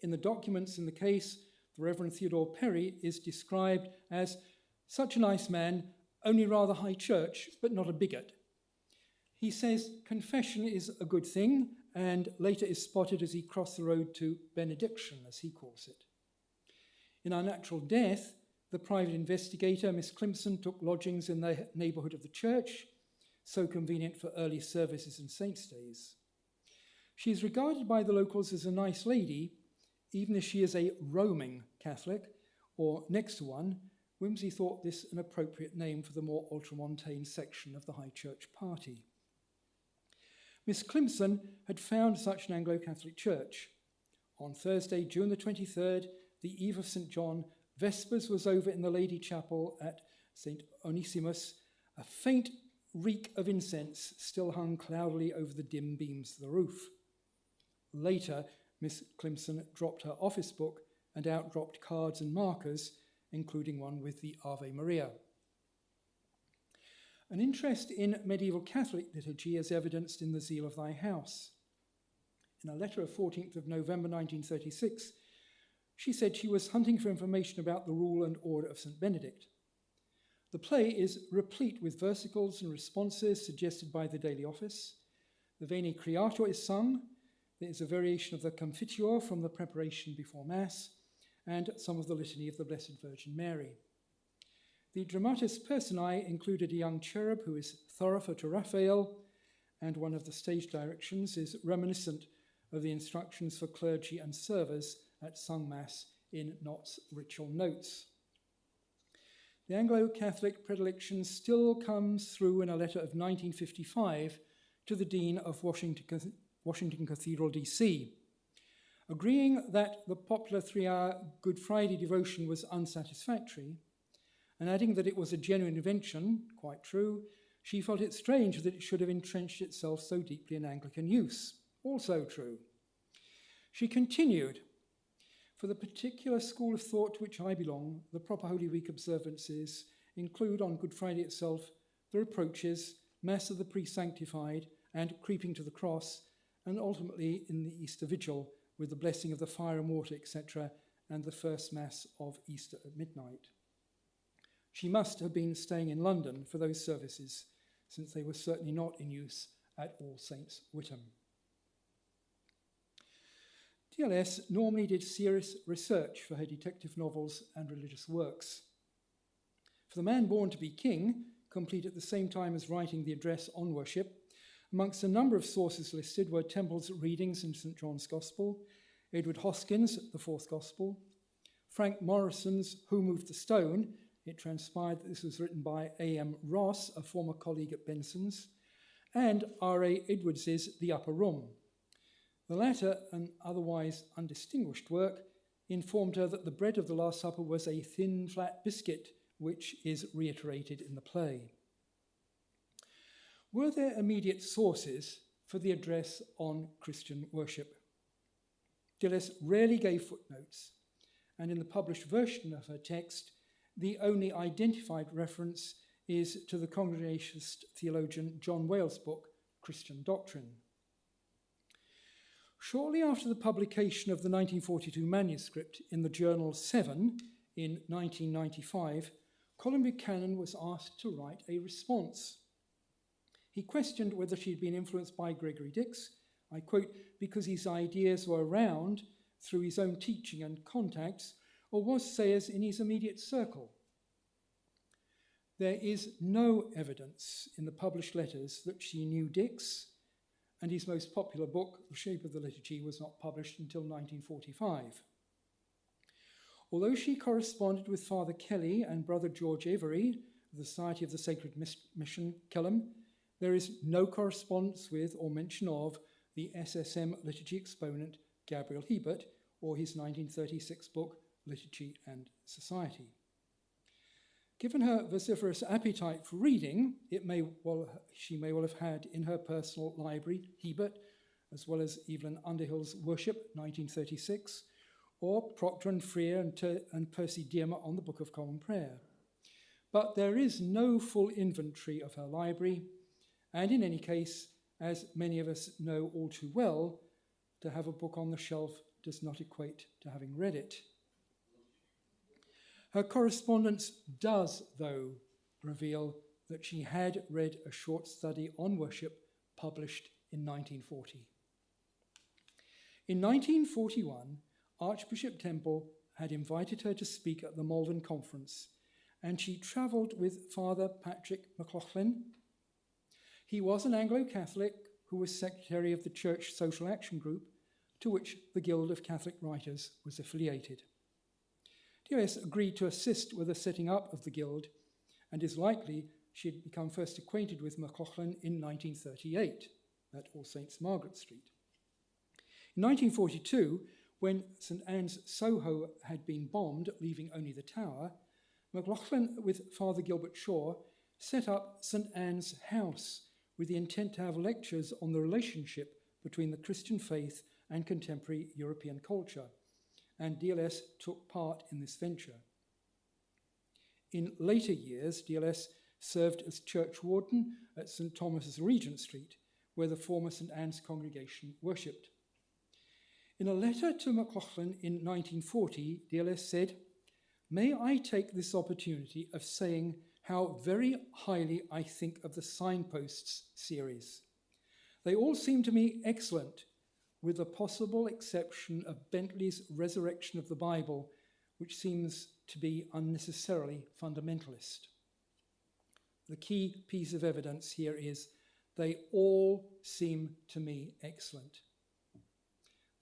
In the documents in the case, the Reverend Theodore Perry is described as such a nice man, only rather high church, but not a bigot. He says confession is a good thing, and later is spotted as he crossed the road to benediction, as he calls it. In Our Natural Death, the private investigator, Miss Climson, took lodgings in the neighbourhood of the church, so convenient for early services and saints' days. She is regarded by the locals as a nice lady, even if she is a roaming Catholic, or next to one. Wimsey thought this an appropriate name for the more ultramontane section of the High Church party. Miss Climson had found such an Anglo-Catholic church. On Thursday, June the 23rd, the eve of St. John, Vespers was over in the Lady Chapel at St. Onesimus. A faint reek of incense still hung cloudily over the dim beams of the roof. Later, Miss Climson dropped her office book and out dropped cards and markers, including one with the Ave Maria. An interest in medieval Catholic liturgy is evidenced in the zeal of thy house. In a letter of 14th of November 1936, she said she was hunting for information about the rule and order of St. Benedict. The play is replete with versicles and responses suggested by the daily office. The Veni Creator is sung. There is a variation of the Confiteor from the preparation before Mass, and some of the Litany of the Blessed Virgin Mary. The dramatis personae included a young cherub who is thurifer to Raphael, and one of the stage directions is reminiscent of the instructions for clergy and servers at sung Mass in Knott's Ritual Notes. The Anglo-Catholic predilection still comes through in a letter of 1955 to the Dean of Washington Cathedral, D.C., agreeing that the popular 3-hour Good Friday devotion was unsatisfactory, and adding that it was a genuine invention, quite true. She felt it strange that it should have entrenched itself so deeply in Anglican use, also true. She continued, for the particular school of thought to which I belong, the proper Holy Week observances include on Good Friday itself the reproaches, Mass of the Pre-Sanctified, and creeping to the cross, and ultimately in the Easter Vigil with the blessing of the fire and water, etc., and the first Mass of Easter at midnight. She must have been staying in London for those services, since they were certainly not in use at All Saints Witham. DLS normally did serious research for her detective novels and religious works. For The Man Born to be King, complete at the same time as writing the address on worship, amongst a number of sources listed were Temple's readings in St. John's Gospel, Edward Hoskins' The Fourth Gospel, Frank Morrison's Who Moved the Stone. It transpired that this was written by A.M. Ross, a former colleague at Benson's, and R.A. Edwards's The Upper Room. The latter, an otherwise undistinguished work, informed her that the bread of the Last Supper was a thin, flat biscuit, which is reiterated in the play. Were there immediate sources for the address on Christian worship? Dillis rarely gave footnotes, and in the published version of her text, the only identified reference is to the Congregationalist theologian John Wales' book, Christian Doctrine. Shortly after the publication of the 1942 manuscript in the journal 7 in 1995, Colin Buchanan was asked to write a response. He questioned whether she had been influenced by Gregory Dix, I quote, because his ideas were around through his own teaching and contacts, or was Sayers in his immediate circle. There is no evidence in the published letters that she knew Dix, and his most popular book, The Shape of the Liturgy, was not published until 1945. Although she corresponded with Father Kelly and Brother George Avery of the Society of the Sacred Mission, Kelham, there is no correspondence with or mention of the SSM liturgy exponent Gabriel Hebert or his 1936 book, Liturgy and Society. Given her vociferous appetite for reading, she may well have had in her personal library Hebert, as well as Evelyn Underhill's Worship, 1936, or Proctor and Freer and Percy Dearmer on the Book of Common Prayer. But there is no full inventory of her library, and in any case, as many of us know all too well, to have a book on the shelf does not equate to having read it. Her correspondence does, though, reveal that she had read a short study on worship published in 1940. In 1941, Archbishop Temple had invited her to speak at the Malvern Conference, and she travelled with Father Patrick Mclaughlin. He was an Anglo-Catholic who was secretary of the Church Social Action Group, to which the Guild of Catholic Writers was affiliated. DOS agreed to assist with the setting up of the Guild, and is likely she had become first acquainted with Mclaughlin in 1938 at All Saints Margaret Street. In 1942, when St Anne's Soho had been bombed, leaving only the tower, Mclaughlin, with Father Gilbert Shaw, set up St Anne's House with the intent to have lectures on the relationship between the Christian faith and contemporary European culture, and DLS took part in this venture. In later years, DLS served as church warden at St. Thomas's Regent Street, where the former St. Anne's congregation worshipped. In a letter to Mclaughlin in 1940, DLS said, "May I take this opportunity of saying how very highly I think of the Signposts series. They all seem to me excellent, with the possible exception of Bentley's Resurrection of the Bible, which seems to be unnecessarily fundamentalist." The key piece of evidence here is they all seem to me excellent.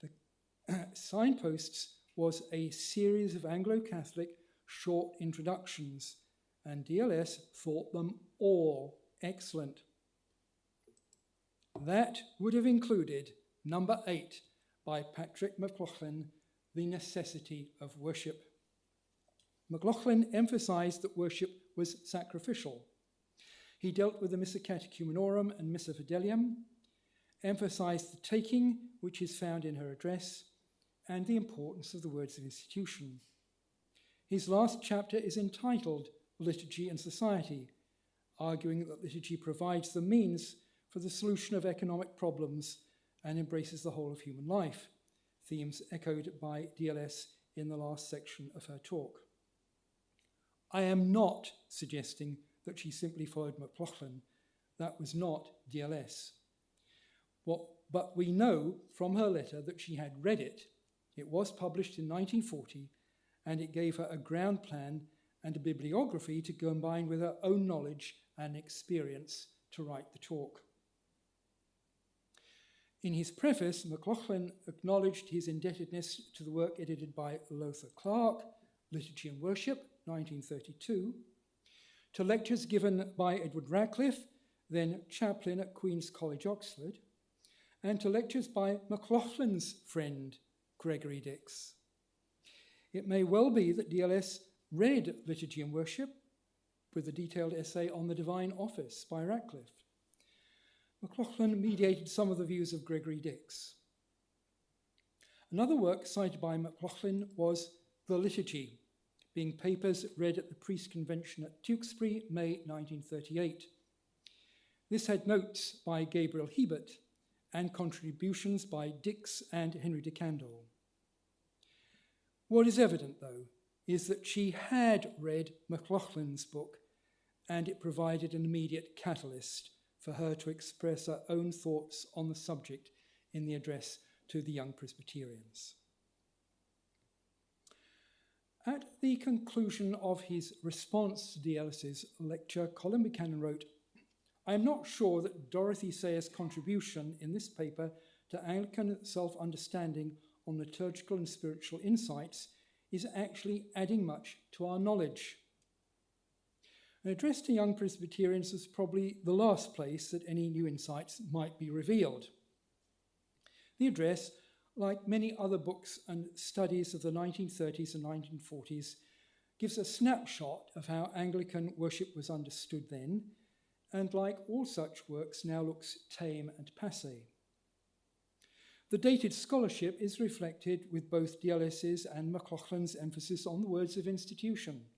The Signposts was a series of Anglo-Catholic short introductions, and DLS thought them all excellent. That would have included number 8 by Patrick Mclaughlin, The Necessity of Worship. Mclaughlin emphasized that worship was sacrificial. He dealt with the Missa Catechumenorum and Missa Fidelium, emphasized the taking, which is found in her address, and the importance of the words of institution. His last chapter is entitled Liturgy and Society, arguing that liturgy provides the means for the solution of economic problems and embraces the whole of human life, themes echoed by DLS in the last section of her talk. I am not suggesting that she simply followed Mclaughlin. That was not DLS. But we know from her letter that she had read it. It was published in 1940, and it gave her a ground plan and a bibliography to combine with her own knowledge and experience to write the talk. In his preface, Mclaughlin acknowledged his indebtedness to the work edited by Lothar Clark, Liturgy and Worship, 1932, to lectures given by Edward Radcliffe, then chaplain at Queen's College, Oxford, and to lectures by Mclaughlin's friend, Gregory Dix. It may well be that DLS read Liturgy and Worship with a detailed essay on the Divine Office by Radcliffe. Mclaughlin mediated some of the views of Gregory Dix. Another work cited by Mclaughlin was The Liturgy, being papers read at the Priest Convention at Tewkesbury, May 1938. This had notes by Gabriel Hebert and contributions by Dix and Henry de Candle. What is evident, though, is that she had read Mclaughlin's book, and it provided an immediate catalyst for her to express her own thoughts on the subject in the address to the young Presbyterians. At the conclusion of his response to DLS's lecture, Colin Buchanan wrote, "I am not sure that Dorothy Sayers' contribution in this paper to Anglican self-understanding on liturgical and spiritual insights is actually adding much to our knowledge." An address to young Presbyterians is probably the last place that any new insights might be revealed. The address, like many other books and studies of the 1930s and 1940s, gives a snapshot of how Anglican worship was understood then, and like all such works, now looks tame and passé. The dated scholarship is reflected with both DLS's and Mclaughlin's emphasis on the words of institution.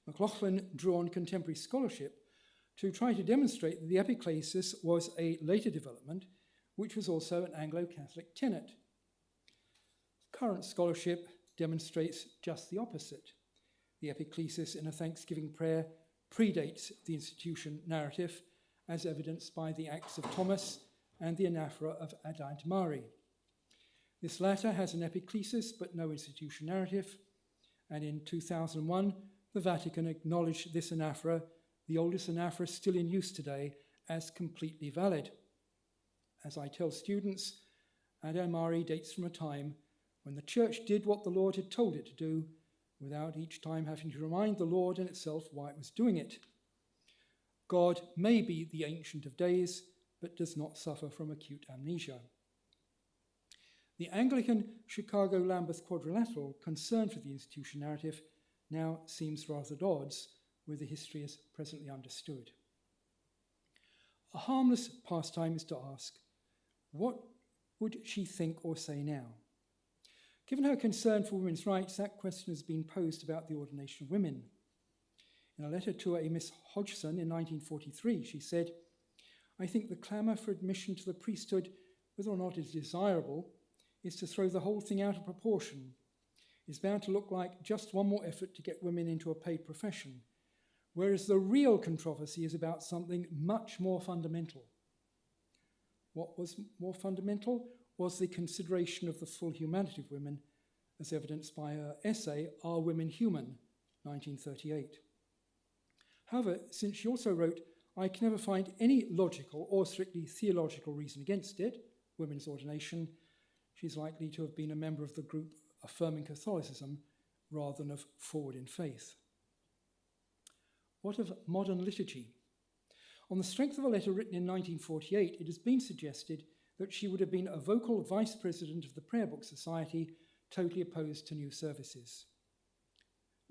Mclaughlin drew on contemporary scholarship to try to demonstrate that the epiclesis was a later development, which was also an Anglo-Catholic tenet. Current scholarship demonstrates just the opposite. The epiclesis in a thanksgiving prayer predates the institution narrative, as evidenced by the Acts of Thomas and the anaphora of Aidan Mari. This latter has an epiclesis but no institution narrative, and in 2001, the Vatican acknowledged this anaphora, the oldest anaphora still in use today, as completely valid. As I tell students, Aidan Mari dates from a time when the Church did what the Lord had told it to do, without each time having to remind the Lord and itself why it was doing it. God may be the Ancient of Days, but does not suffer from acute amnesia. The Anglican Chicago-Lambeth Quadrilateral, concern for the institution narrative, now seems rather at odds with the history as presently understood. A harmless pastime is to ask, what would she think or say now? Given her concern for women's rights, that question has been posed about the ordination of women. In In a letter to a Miss Hodgson in 1943, she said, "I think the clamour for admission to the priesthood, whether or not it is desirable, is to throw the whole thing out of proportion. It's bound to look like just one more effort to get women into a paid profession, whereas the real controversy is about something much more fundamental." What was more fundamental was the consideration of the full humanity of women, as evidenced by her essay, Are Women Human, 1938. However, since she also wrote, "I can never find any logical or strictly theological reason against it," women's ordination, she's likely to have been a member of the group affirming Catholicism rather than of forward in faith. What of modern liturgy? On the strength of a letter written in 1948, it has been suggested that she would have been a vocal vice president of the Prayer Book Society, totally opposed to new services.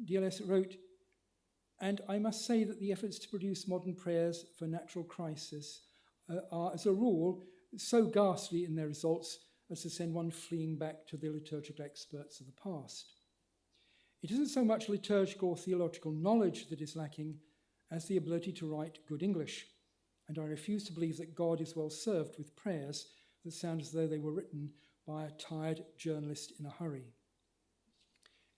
DLS wrote, "And I must say that the efforts to produce modern prayers for natural crisis are, as a rule, so ghastly in their results as to send one fleeing back to the liturgical experts of the past. It isn't so much liturgical or theological knowledge that is lacking as the ability to write good English, and I refuse to believe that God is well served with prayers that sound as though they were written by a tired journalist in a hurry."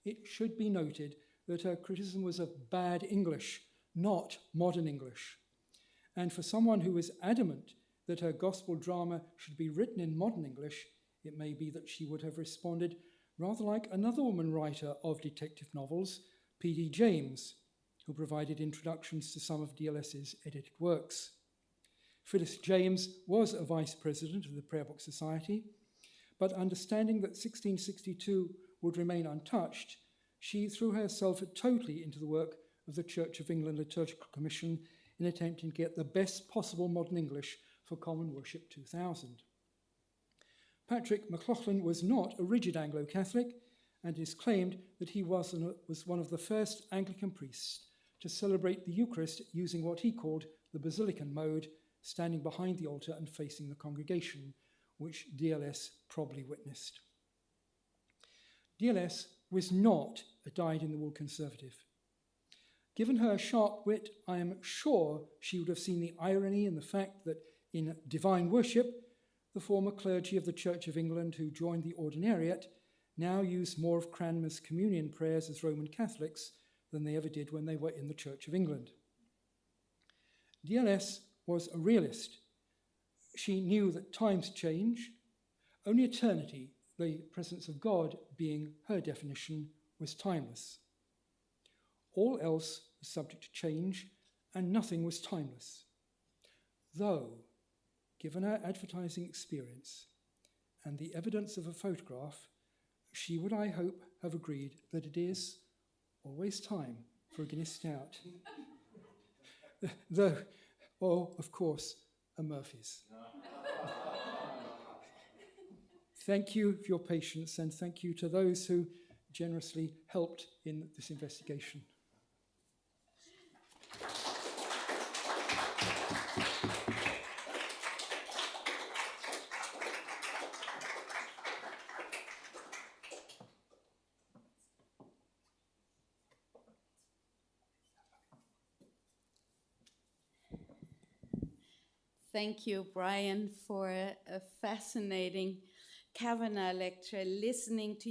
It should be noted that her criticism was of bad English, not modern English. And for someone who is adamant that her gospel drama should be written in modern English, it may be that she would have responded rather like another woman writer of detective novels, P.D. James, who provided introductions to some of DLS's edited works. Phyllis James was a vice president of the Prayer Book Society, but understanding that 1662 would remain untouched, she threw herself totally into the work of the Church of England Liturgical Commission in attempting to get the best possible modern English for Common Worship 2000. Patrick Mclaughlin was not a rigid Anglo-Catholic, and it is claimed that he was one of the first Anglican priests to celebrate the Eucharist using what he called the Basilican mode, standing behind the altar and facing the congregation, which DLS probably witnessed. DLS was not a dyed-in-the-wool conservative. Given her sharp wit, I am sure she would have seen the irony in the fact that in divine worship, the former clergy of the Church of England who joined the ordinariate now use more of Cranmer's communion prayers as Roman Catholics than they ever did when they were in the Church of England. DLS was a realist. She knew that times change. Only eternity, the presence of God being her definition, was timeless. All else was subject to change, and nothing was timeless. Though, given her advertising experience and the evidence of a photograph, she would, I hope, have agreed that it is always time for a Guinness Stout. Though, or, of course, a Murphy's. Thank you for your patience, and thank you to those who generously helped in this investigation. Thank you, Bryan, for a fascinating Kavanagh lecture. Listening to